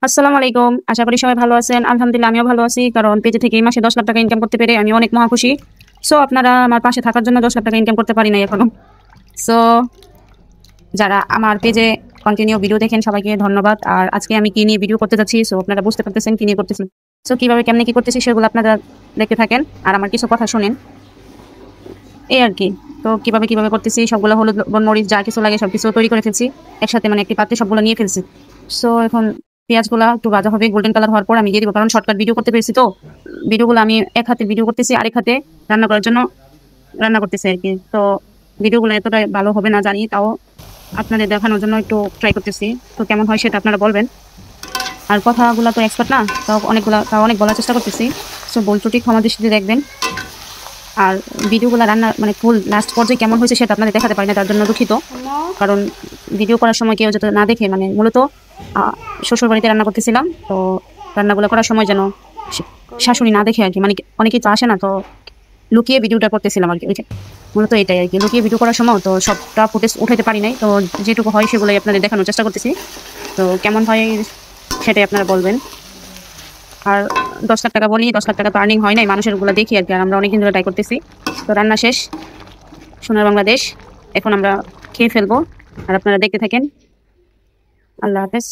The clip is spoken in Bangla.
আসসালামু আলাইকুম। আশা করি সবাই ভালো আছেন। আলহামদুলিল্লাহ আমিও ভালো আছি। কারণ পেজে থেকে এই মাসে ১০ লাখ টাকা ইনকাম করতে পেরে আমি অনেক মহা খুশি। সো আপনারা আমার পাশে থাকার জন্য ১০ লাখ টাকা ইনকাম করতে পারি নাই এখনো। সো যারা আমার পেজে কন্টিনিউ ভিডিও দেখেন সবাইকে ধন্যবাদ। আর আজকে আমি কি নিয়ে ভিডিও করতে যাচ্ছি সো আপনারা বুঝতে পারতেছেন কি নিয়ে করতেছি। সো কিভাবে কেমনে কি করতেছি সেগুলো আপনারা দেখতে থাকেন আর আমার কিছু কথা শুনেন। এই আর কি। তো কিভাবে করতেছি সবগুলো হলুদ, লবণ, মরিচ যা কিছু লাগে সবকিছু তৈরি করে ফেলছি। একসাথে মানে একটি পাত্রে সবগুলো নিয়ে ফেলছি। সো এখন পেঁয়াজগুলা একটু ভাজা হবে, গোল্ডেন কালার হওয়ার পর আমি দিয়ে দিব। কারণ শর্টকাট ভিডিও করতে পেরেছি তো ভিডিওগুলো আমি এক হাতে ভিডিও করতেছি, আরেক হাতে রান্না করার জন্য রান্না করতেছি আর কি। তো ভিডিওগুলো এতটা ভালো হবে না জানি, তাও আপনাদের দেখানোর জন্য একটু ট্রাই করতেছি। তো কেমন হয় সেটা আপনারা বলবেন। আর কথাগুলো তো এক্সপার্ট না, তাও অনেক বলার চেষ্টা করতেছি। সো ভুল ত্রুটি ক্ষমা দৃষ্টিতে দেখবেন। আর ভিডিওগুলো রান্না মানে ফুল লাস্ট পর্যায়ে কেমন হয়েছে সেটা আপনাদের দেখাতে পারি না, তার জন্য দুঃখিত। কারণ ভিডিও করার সময় কেউ যাতে না দেখে, মানে মূলত শ্বশুর বাড়িতে রান্না করতেছিলাম, তো রান্নাগুলো করার সময় যেন শাশুড়ি না দেখে আর কি। মানে অনেকেই তো আসে না, তো লুকিয়ে ভিডিওটা করতেছিলাম আর কি। মূলত এটাই আর কি, লুকিয়ে ভিডিও করার সময় তো সবটা ফুটেজ উঠাতে পারি নাই। তো যেটুকু হয় সেগুলোই আপনাদের দেখানোর চেষ্টা করতেছি। তো কেমন হয় সেটাই আপনারা বলবেন। আর ১০ লাখ টাকা বলি, ১০ লাখ টাকা তো আর্নিং হয় নাই, মানুষের ওগুলো দেখি আর কি। আর আমরা অনেকদিন ধরে ট্রাই করতেছি। তো রান্না শেষ, সোনার বাংলাদেশ। এখন আমরা খেয়ে ফেলবো আর আপনারা দেখতে থাকেন। আল্লাহ হাফেজ।